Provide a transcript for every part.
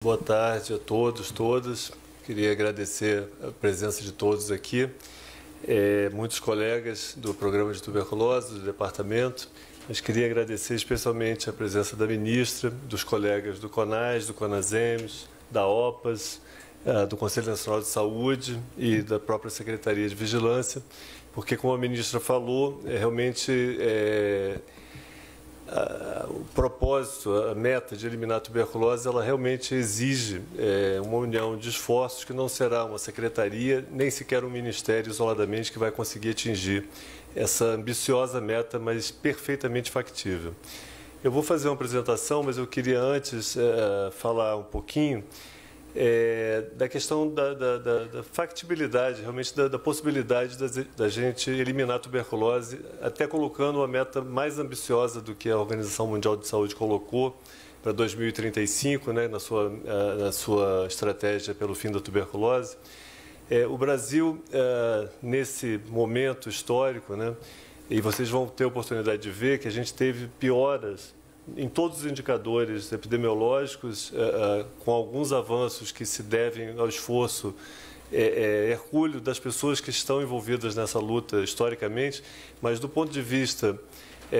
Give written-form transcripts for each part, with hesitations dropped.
Boa tarde a todos, todas. Queria agradecer a presença de todos aqui, muitos colegas do programa de tuberculose, do departamento, mas queria agradecer especialmente a presença da ministra, dos colegas do CONAS, do CONASEMES, da OPAS, do Conselho Nacional de Saúde e da própria Secretaria de Vigilância, porque, como a ministra falou, o propósito, a meta de eliminar a tuberculose, ela realmente exige uma união de esforços que não será uma secretaria, nem sequer um ministério isoladamente que vai conseguir atingir essa ambiciosa meta, mas perfeitamente factível. Eu vou fazer uma apresentação, mas eu queria antes falar um pouquinho da questão da factibilidade, realmente da possibilidade da gente eliminar a tuberculose, até colocando uma meta mais ambiciosa do que a Organização Mundial de Saúde colocou para 2035, né, na sua estratégia pelo fim da tuberculose. O Brasil, nesse momento histórico, né, e vocês vão ter a oportunidade de ver que a gente teve pioras em todos os indicadores epidemiológicos, com alguns avanços que se devem ao esforço hercúleo das pessoas que estão envolvidas nessa luta historicamente, mas do ponto de vista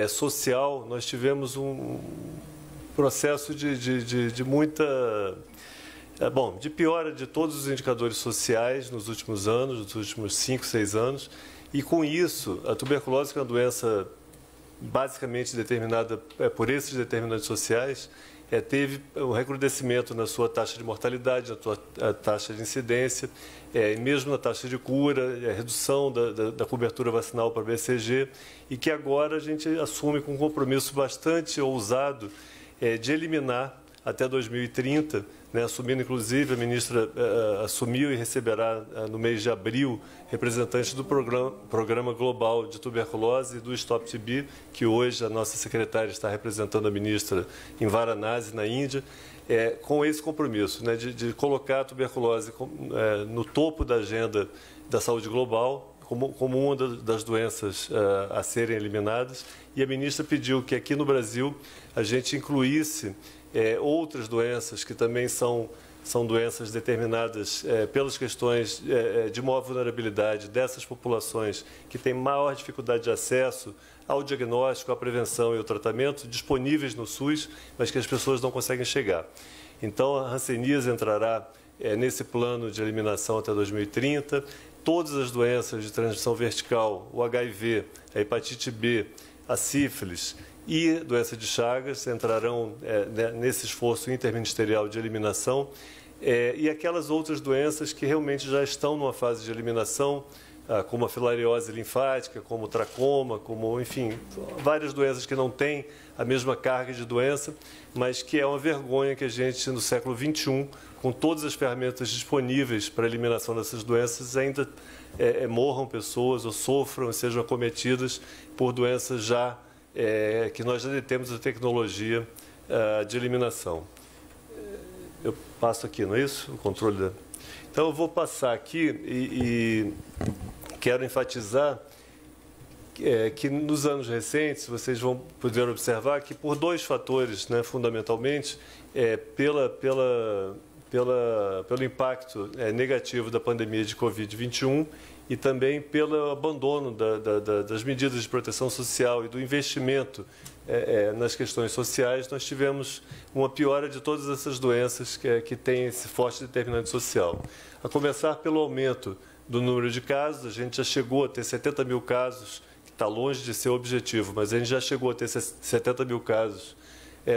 social, nós tivemos um processo de muita... de piora de todos os indicadores sociais nos últimos anos, nos últimos 5, 6 anos, e com isso, a tuberculose, que é uma doença basicamente determinada por esses determinantes sociais, teve um recrudescimento na sua taxa de mortalidade, na sua taxa de incidência, mesmo na taxa de cura, a redução da cobertura vacinal para BCG, e que agora a gente assume com um compromisso bastante ousado de eliminar até 2030, né, assumindo, inclusive, a ministra assumiu e receberá no mês de abril representantes do Programa Global de Tuberculose e do Stop TB, que hoje a nossa secretária está representando a ministra em Varanasi, na Índia, com esse compromisso, né, de colocar a tuberculose no topo da agenda da saúde global, como uma das doenças a serem eliminadas, e a ministra pediu que aqui no Brasil a gente incluísse outras doenças que também são doenças determinadas pelas questões de maior vulnerabilidade dessas populações que têm maior dificuldade de acesso ao diagnóstico, à prevenção e ao tratamento disponíveis no SUS, mas que as pessoas não conseguem chegar. Então, a hanseníase entrará nesse plano de eliminação até 2030. Todas as doenças de transmissão vertical, o HIV, a hepatite B, a sífilis e doença de Chagas entrarão nesse esforço interministerial de eliminação, e aquelas outras doenças que realmente já estão numa fase de eliminação, como a filariose linfática, como o tracoma, como, enfim, várias doenças que não têm a mesma carga de doença, mas que é uma vergonha que a gente, no século XXI, com todas as ferramentas disponíveis para a eliminação dessas doenças, ainda morram pessoas ou sofram, sejam acometidas por doenças que nós já temos a tecnologia de eliminação. Eu passo aqui, não é isso? O controle da... Então, eu vou passar aqui e quero enfatizar que nos anos recentes, vocês vão poder observar que por dois fatores, né, fundamentalmente, pelo impacto negativo da pandemia de Covid-21 e também pelo abandono das medidas de proteção social e do investimento nas questões sociais, nós tivemos uma piora de todas essas doenças que têm esse forte determinante social. A começar pelo aumento do número de casos, a gente já chegou a ter 70 mil casos, que está longe de ser o objetivo, mas a gente já chegou a ter 70 mil casos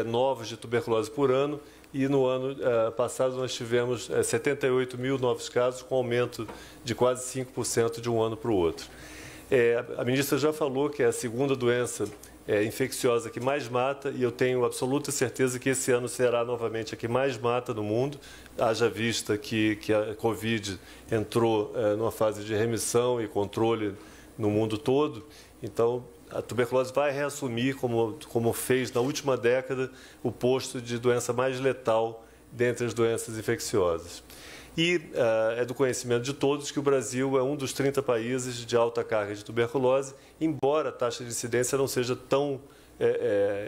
novos de tuberculose por ano, e no ano passado nós tivemos 78 mil novos casos, com aumento de quase 5% de um ano para o outro. A ministra já falou que é a segunda doença infecciosa que mais mata, e eu tenho absoluta certeza que esse ano será novamente a que mais mata no mundo, haja vista que a Covid entrou numa fase de remissão e controle no mundo todo. Então, a tuberculose vai reassumir, como fez na última década, o posto de doença mais letal dentre as doenças infecciosas. E é do conhecimento de todos que o Brasil é um dos 30 países de alta carga de tuberculose, embora a taxa de incidência não seja tão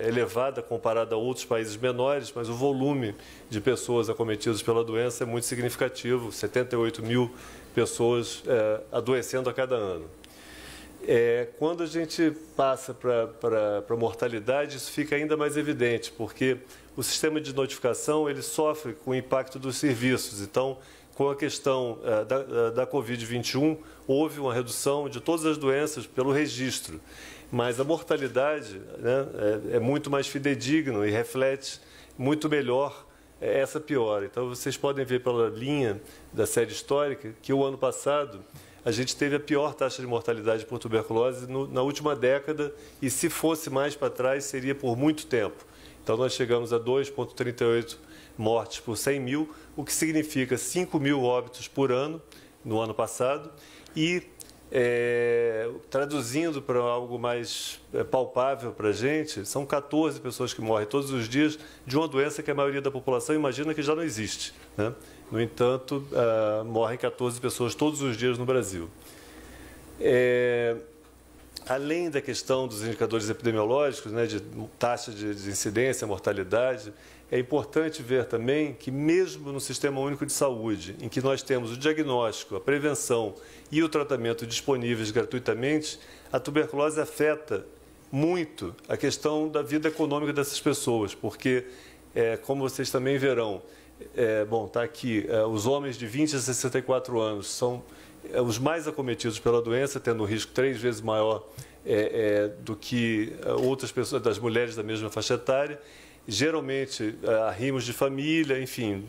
elevada comparada a outros países menores, mas o volume de pessoas acometidas pela doença é muito significativo, 78 mil pessoas adoecendo a cada ano. Quando a gente passa para a mortalidade, isso fica ainda mais evidente, porque o sistema de notificação ele sofre com o impacto dos serviços. Então, com a questão da Covid-21, houve uma redução de todas as doenças pelo registro, mas a mortalidade, né, é muito mais fidedigno e reflete muito melhor essa piora. Então, vocês podem ver pela linha da série histórica que o ano passado a gente teve a pior taxa de mortalidade por tuberculose na última década e, se fosse mais para trás, seria por muito tempo. Então, nós chegamos a 2,38 mortes por 100 mil, o que significa 5 mil óbitos por ano no ano passado e, traduzindo para algo mais palpável para a gente, são 14 pessoas que morrem todos os dias de uma doença que a maioria da população imagina que já não existe, né? No entanto, morrem 14 pessoas todos os dias no Brasil. Além da questão dos indicadores epidemiológicos, né, de taxa de incidência, mortalidade, é importante ver também que mesmo no Sistema Único de Saúde, em que nós temos o diagnóstico, a prevenção e o tratamento disponíveis gratuitamente, a tuberculose afeta muito a questão da vida econômica dessas pessoas, porque, como vocês também verão, está aqui, os homens de 20 a 64 anos são os mais acometidos pela doença, tendo um risco 3 vezes maior do que outras pessoas, das mulheres da mesma faixa etária. Geralmente, arrimos de família, enfim,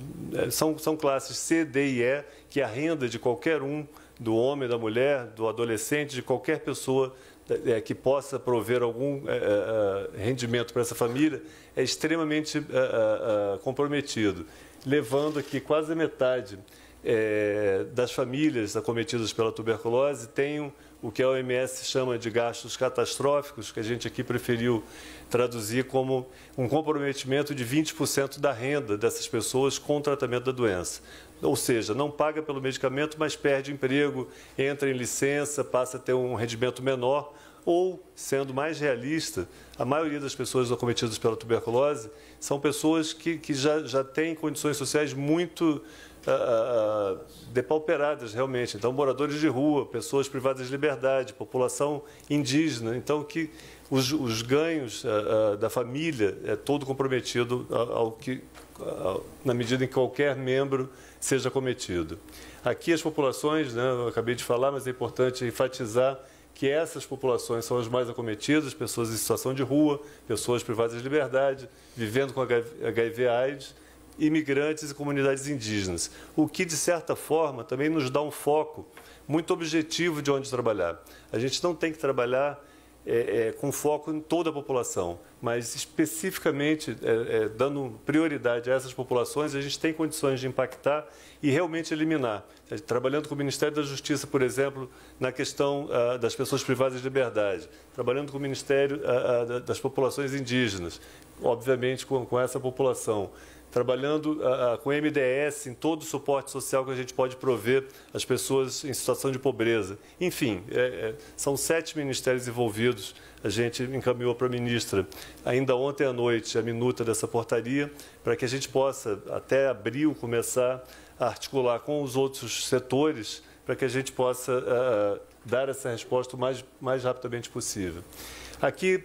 são classes C, D e E, que a renda de qualquer um, do homem, da mulher, do adolescente, de qualquer pessoa que possa prover algum rendimento para essa família, é extremamente comprometido, levando aqui quase a metade das famílias acometidas pela tuberculose tenham o que a OMS chama de gastos catastróficos, que a gente aqui preferiu traduzir como um comprometimento de 20% da renda dessas pessoas com o tratamento da doença. Ou seja, não paga pelo medicamento, mas perde emprego, entra em licença, passa a ter um rendimento menor, ou, sendo mais realista, a maioria das pessoas acometidas pela tuberculose são pessoas que já têm condições sociais muito depauperadas, realmente. Então, moradores de rua, pessoas privadas de liberdade, população indígena. Então, que os ganhos da família é todo comprometido na medida em que qualquer membro seja acometido. Aqui as populações, né, eu acabei de falar, mas é importante enfatizar que essas populações são as mais acometidas, pessoas em situação de rua, pessoas privadas de liberdade, vivendo com HIV/AIDS, imigrantes e comunidades indígenas, o que, de certa forma, também nos dá um foco muito objetivo de onde trabalhar. A gente não tem que trabalhar com foco em toda a população, mas especificamente dando prioridade a essas populações, a gente tem condições de impactar e realmente eliminar. Trabalhando com o Ministério da Justiça, por exemplo, na questão das pessoas privadas de liberdade, trabalhando com o Ministério das populações indígenas, obviamente com essa população, trabalhando com MDS em todo o suporte social que a gente pode prover às pessoas em situação de pobreza. Enfim, são 7 ministérios envolvidos. A gente encaminhou para a ministra, ainda ontem à noite, a minuta dessa portaria, para que a gente possa, até abril, começar a articular com os outros setores, para que a gente possa dar essa resposta o mais rapidamente possível. Aqui,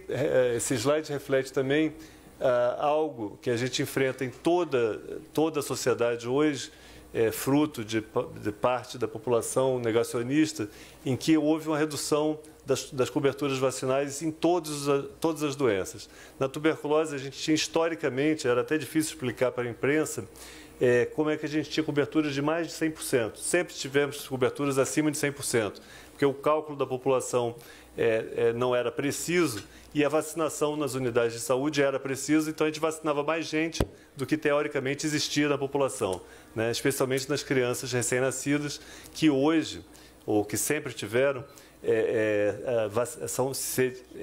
esse slide reflete também algo que a gente enfrenta em toda a sociedade hoje, fruto de parte da população negacionista, em que houve uma redução das coberturas vacinais em todas as doenças. Na tuberculose, a gente tinha historicamente, era até difícil explicar para a imprensa, como é que a gente tinha coberturas de mais de 100%. Sempre tivemos coberturas acima de 100%, porque o cálculo da população não era preciso e a vacinação nas unidades de saúde era precisa, então a gente vacinava mais gente do que teoricamente existia na população, né? Especialmente nas crianças recém-nascidas, que hoje, ou que sempre tiveram,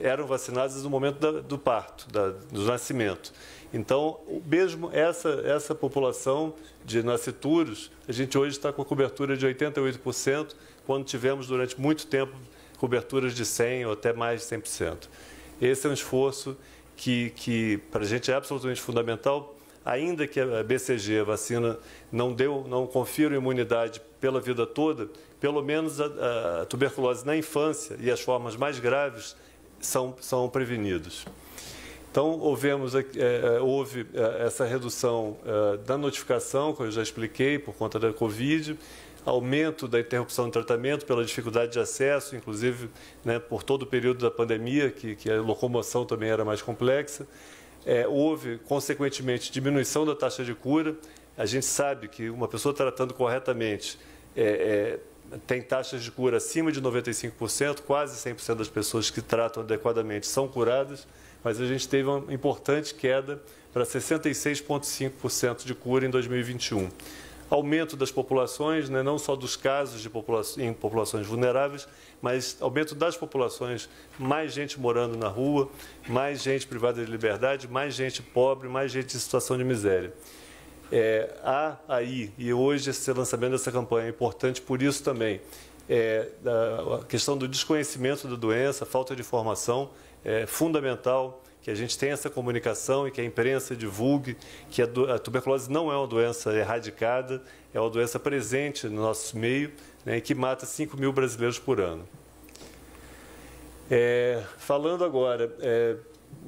eram vacinadas no momento do parto, do nascimento. Então, mesmo essa população de nascituros, a gente hoje está com a cobertura de 88%, quando tivemos durante muito tempo coberturas de 100% ou até mais de 100%. Esse é um esforço que para a gente é absolutamente fundamental, ainda que a BCG, a vacina, não confira imunidade pela vida toda, pelo menos a tuberculose na infância e as formas mais graves são prevenidos. Então, houve essa redução da notificação, que eu já expliquei, por conta da Covid, aumento da interrupção do tratamento pela dificuldade de acesso, inclusive, né, por todo o período da pandemia, que a locomoção também era mais complexa. Houve, consequentemente, diminuição da taxa de cura. A gente sabe que uma pessoa tratando corretamente tem taxas de cura acima de 95%, quase 100% das pessoas que tratam adequadamente são curadas, mas a gente teve uma importante queda para 66,5% de cura em 2021. Aumento das populações, né, não só dos casos em populações vulneráveis, mas aumento das populações, mais gente morando na rua, mais gente privada de liberdade, mais gente pobre, mais gente em situação de miséria. Há aí, e hoje esse lançamento dessa campanha é importante por isso também, a questão do desconhecimento da doença, falta de informação, é fundamental que a gente tenha essa comunicação e que a imprensa divulgue que a tuberculose não é uma doença erradicada, é uma doença presente no nosso meio, né, e que mata 5 mil brasileiros por ano. Falando agora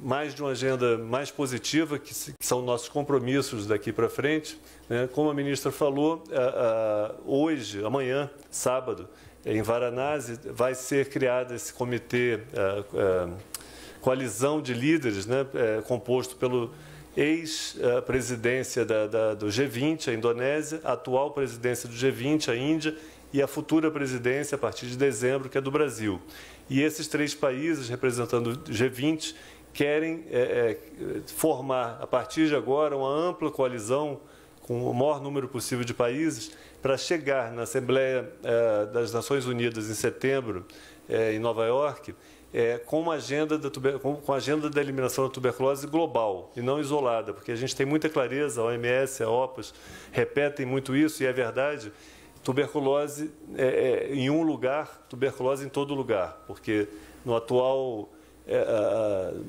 mais de uma agenda mais positiva, que são nossos compromissos daqui para frente, né, como a ministra falou, hoje, amanhã, sábado, em Varanasi, vai ser criado esse comitê, coalizão de líderes, né, composto pelo ex-presidência do G20, a Indonésia, a atual presidência do G20, a Índia, e a futura presidência, a partir de dezembro, que é do Brasil. E esses 3 países, representando o G20, querem formar, a partir de agora, uma ampla coalizão com o maior número possível de países para chegar na Assembleia das Nações Unidas em setembro, em Nova York, com a agenda da eliminação da tuberculose global e não isolada, porque a gente tem muita clareza, a OMS, a OPAS repetem muito isso, e é verdade, tuberculose em um lugar, tuberculose em todo lugar, porque no atual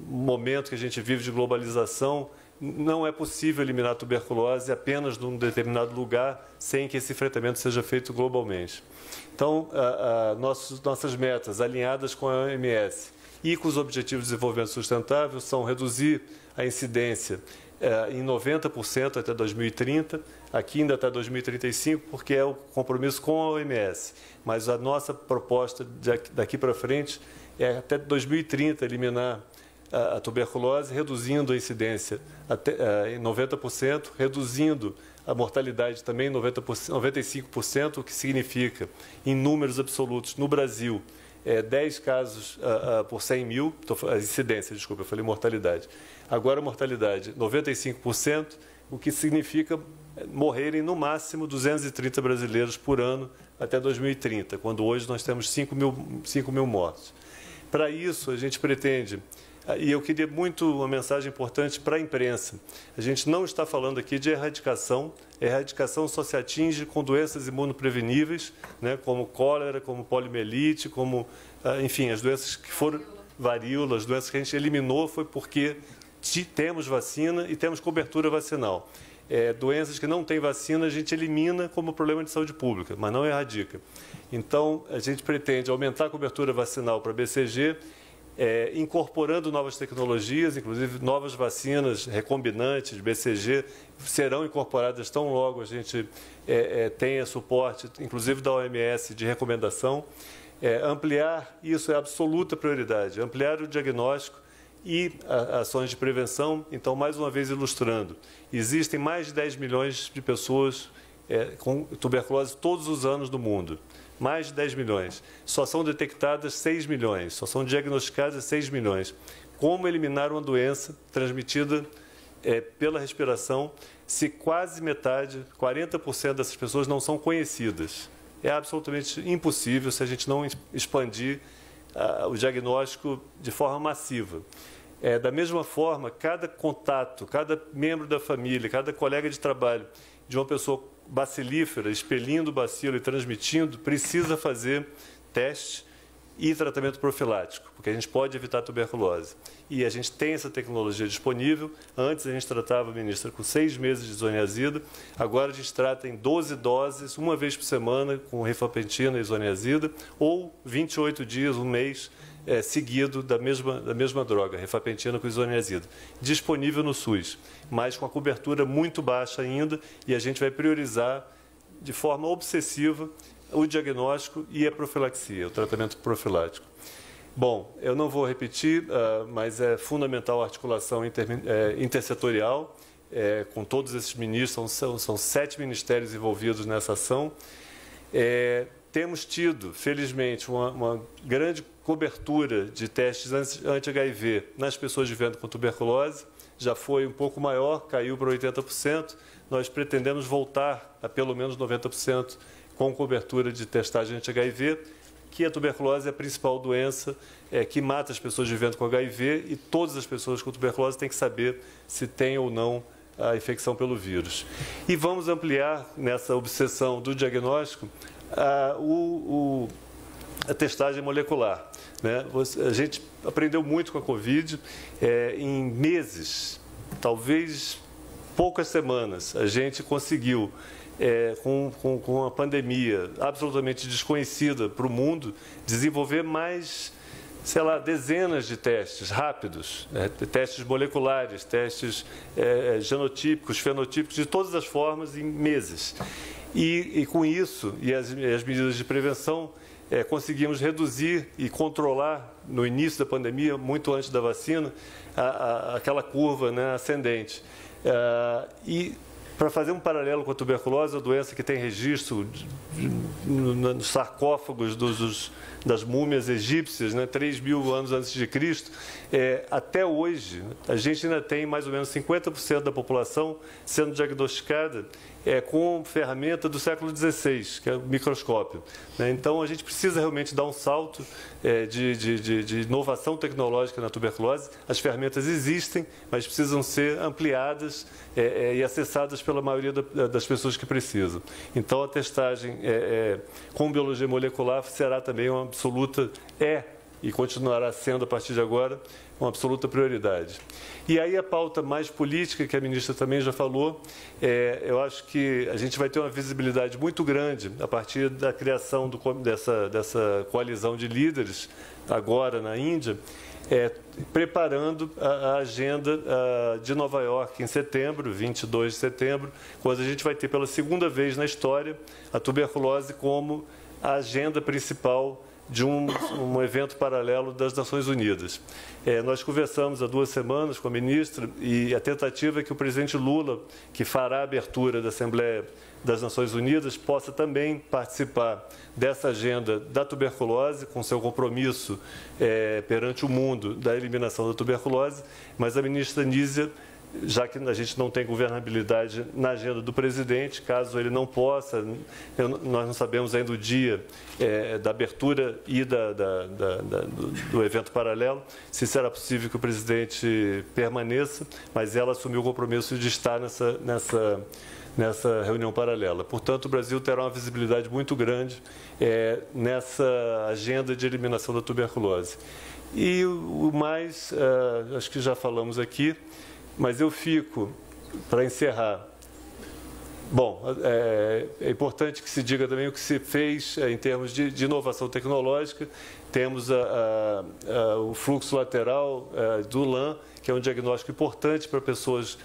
momento que a gente vive de globalização, não é possível eliminar a tuberculose apenas num determinado lugar sem que esse enfrentamento seja feito globalmente. Então, nossas metas alinhadas com a OMS e com os Objetivos de Desenvolvimento Sustentável são reduzir a incidência em 90% até 2030, aqui ainda até 2035, porque é o compromisso com a OMS. Mas a nossa proposta daqui para frente é até 2030 eliminar a tuberculose, reduzindo a incidência em 90%, reduzindo a mortalidade também em 95%, o que significa, em números absolutos, no Brasil, 10 casos por 100 mil, a incidência, desculpa, eu falei mortalidade. Agora a mortalidade, 95%, o que significa morrerem no máximo 230 brasileiros por ano até 2030, quando hoje nós temos 5 mil mortos. Para isso, a gente pretende, e eu queria muito uma mensagem importante para a imprensa, a gente não está falando aqui de erradicação, erradicação só se atinge com doenças imunopreveníveis, né, como cólera, como poliomielite, como, enfim, as doenças que foram varíola, as doenças que a gente eliminou foi porque temos vacina e temos cobertura vacinal. Doenças que não têm vacina a gente elimina como problema de saúde pública, mas não erradica. Então, a gente pretende aumentar a cobertura vacinal para a BCG, incorporando novas tecnologias, inclusive novas vacinas recombinantes, BCG, serão incorporadas tão logo a gente tenha suporte, inclusive da OMS, de recomendação. Ampliar, isso é absoluta prioridade, ampliar o diagnóstico e ações de prevenção. Então, mais uma vez ilustrando, existem mais de 10 milhões de pessoas com tuberculose todos os anos no mundo. Mais de 10 milhões. Só são detectadas 6 milhões, só são diagnosticadas 6 milhões. Como eliminar uma doença transmitida pela respiração se quase metade, 40% dessas pessoas não são conhecidas? É absolutamente impossível se a gente não expandir o diagnóstico de forma massiva. Da mesma forma, cada contato, cada membro da família, cada colega de trabalho de uma pessoa bacilífera, expelindo o bacilo e transmitindo, precisa fazer teste e tratamento profilático, porque a gente pode evitar a tuberculose. E a gente tem essa tecnologia disponível. Antes a gente tratava, ministra, com 6 meses de isoniazida. Agora a gente trata em 12 doses, uma vez por semana, com rifampicina e isoniazida, ou 28 dias, um mês, seguido da mesma droga, rifampicina com isoniazida. Disponível no SUS, mas com a cobertura muito baixa ainda, e a gente vai priorizar de forma obsessiva o diagnóstico e a profilaxia, o tratamento profilático. Bom, eu não vou repetir, mas é fundamental a articulação intersetorial com todos esses ministros, são 7 ministérios envolvidos nessa ação. Temos tido, felizmente, uma grande cobertura de testes anti-HIV nas pessoas vivendo com tuberculose, já foi um pouco maior, caiu para 80%, nós pretendemos voltar a pelo menos 90% com cobertura de testagem anti-HIV, que a tuberculose é a principal doença que mata as pessoas vivendo com HIV, e todas as pessoas com tuberculose têm que saber se tem ou não a infecção pelo vírus. E vamos ampliar, nessa obsessão do diagnóstico, a testagem molecular, né? A gente aprendeu muito com a Covid, em meses, talvez poucas semanas, a gente conseguiu, com a pandemia absolutamente desconhecida para o mundo, desenvolver mais, sei lá, dezenas de testes rápidos, testes moleculares, testes genotípicos, fenotípicos, de todas as formas, em meses. E com isso, e as medidas de prevenção, conseguimos reduzir e controlar, no início da pandemia, muito antes da vacina, aquela curva, né, ascendente. E para fazer um paralelo com a tuberculose, a doença que tem registro nos sarcófagos das múmias egípcias, né, 3.000 anos antes de Cristo, até hoje, a gente ainda tem mais ou menos 50% da população sendo diagnosticada com ferramenta do século XVI, que é o microscópio. Então, a gente precisa realmente dar um salto de inovação tecnológica na tuberculose. As ferramentas existem, mas precisam ser ampliadas e acessadas pela maioria das pessoas que precisam. Então, a testagem com biologia molecular será também uma absoluta, e continuará sendo a partir de agora, uma absoluta prioridade. E aí a pauta mais política, que a ministra também já falou, eu acho que a gente vai ter uma visibilidade muito grande a partir da criação dessa coalizão de líderes, agora na Índia, preparando a agenda de Nova York em setembro, 22 de setembro, quando a gente vai ter pela segunda vez na história a tuberculose como a agenda principal de um evento paralelo das Nações Unidas. Nós conversamos há 2 semanas com a ministra, e a tentativa é que o presidente Lula, que fará a abertura da Assembleia das Nações Unidas, possa também participar dessa agenda da tuberculose, com seu compromisso perante o mundo da eliminação da tuberculose, mas a ministra Nízia, já que a gente não tem governabilidade na agenda do presidente, caso ele não possa, nós não sabemos ainda o dia da abertura e do evento paralelo, se será possível que o presidente permaneça, mas ela assumiu o compromisso de estar nessa reunião paralela. Portanto, o Brasil terá uma visibilidade muito grande nessa agenda de eliminação da tuberculose. E o mais, acho que já falamos aqui, mas eu fico, para encerrar, bom, é importante que se diga também o que se fez em termos de inovação tecnológica. Temos o fluxo lateral do LAM, que é um diagnóstico importante para pessoas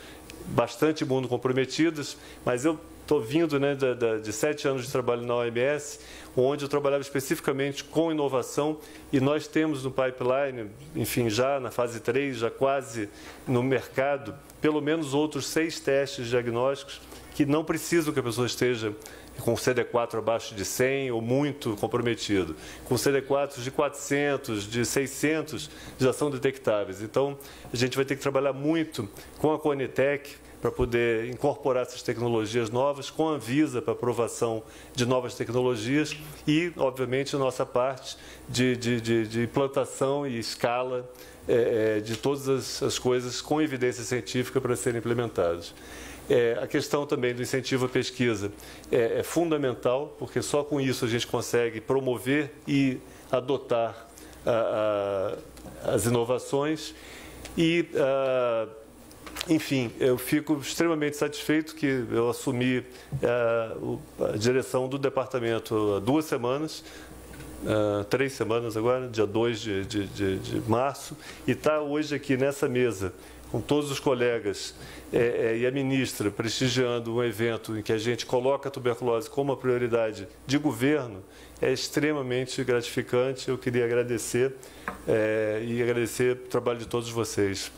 bastante imunocomprometidas, mas eu estou vindo, né, de 7 anos de trabalho na OMS, onde eu trabalhava especificamente com inovação, e nós temos no pipeline, enfim, já na fase 3, já quase no mercado, pelo menos outros 6 testes diagnósticos que não precisam que a pessoa esteja com CD4 abaixo de 100 ou muito comprometido. Com CD4 de 400, de 600, já são detectáveis. Então, a gente vai ter que trabalhar muito com a Conitec para poder incorporar essas tecnologias novas, com a Anvisa para aprovação de novas tecnologias e, obviamente, a nossa parte de implantação e escala de todas as coisas com evidência científica para serem implementadas. A questão também do incentivo à pesquisa é fundamental, porque só com isso a gente consegue promover e adotar as inovações e, enfim, eu fico extremamente satisfeito que eu assumi a direção do departamento há 2 semanas, 3 semanas agora, dia 2 de março, e está hoje aqui nessa mesa com todos os colegas e a ministra prestigiando um evento em que a gente coloca a tuberculose como uma prioridade de governo, é extremamente gratificante. Eu queria agradecer e agradecer o trabalho de todos vocês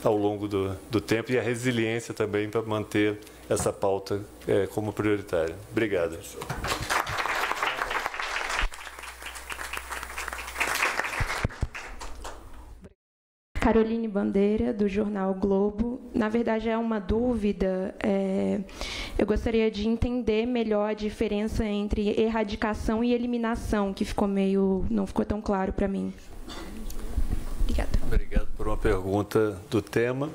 ao longo do tempo e a resiliência também para manter essa pauta como prioritária. Obrigado. Caroline Bandeira, do jornal Globo. Na verdade, é uma dúvida. Eu gostaria de entender melhor a diferença entre erradicação e eliminação, que não ficou tão claro para mim. Obrigada. Obrigado por uma pergunta do tema.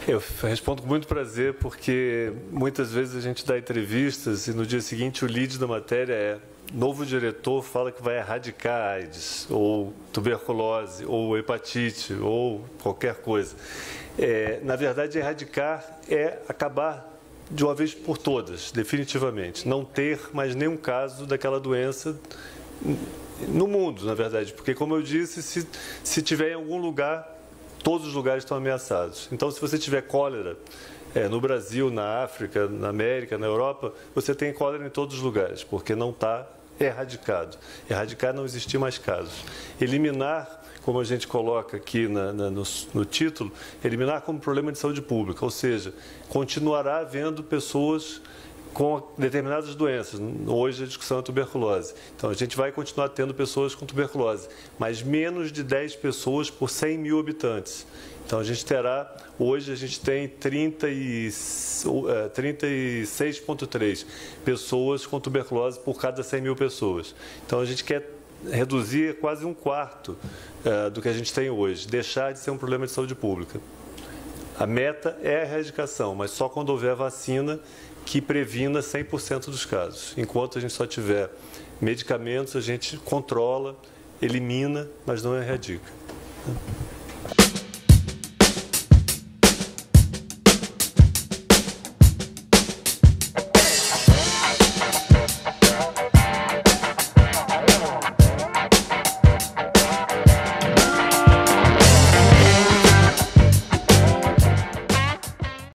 Eu respondo com muito prazer, porque muitas vezes a gente dá entrevistas e no dia seguinte o lead da matéria é: novo diretor fala que vai erradicar a AIDS, ou tuberculose, ou hepatite, ou qualquer coisa. Na verdade, erradicar é acabar de uma vez por todas, definitivamente. Não ter mais nenhum caso daquela doença no mundo, na verdade. Porque, como eu disse, se tiver em algum lugar, todos os lugares estão ameaçados. Então, se você tiver cólera no Brasil, na África, na América, na Europa, você tem cólera em todos os lugares, porque não está erradicado. Erradicar não existir mais casos. Eliminar, como a gente coloca aqui no título, eliminar como problema de saúde pública, ou seja, continuará havendo pessoas com determinadas doenças. Hoje a discussão é tuberculose. Então, a gente vai continuar tendo pessoas com tuberculose, mas menos de 10 pessoas por 100 mil habitantes. Então, a gente terá, hoje a gente tem 36,3 pessoas com tuberculose por cada 100 mil pessoas. Então, a gente quer reduzir quase 1/4 do que a gente tem hoje, deixar de ser um problema de saúde pública. A meta é a erradicação, mas só quando houver vacina que previna 100% dos casos. Enquanto a gente só tiver medicamentos, a gente controla, elimina, mas não erradica.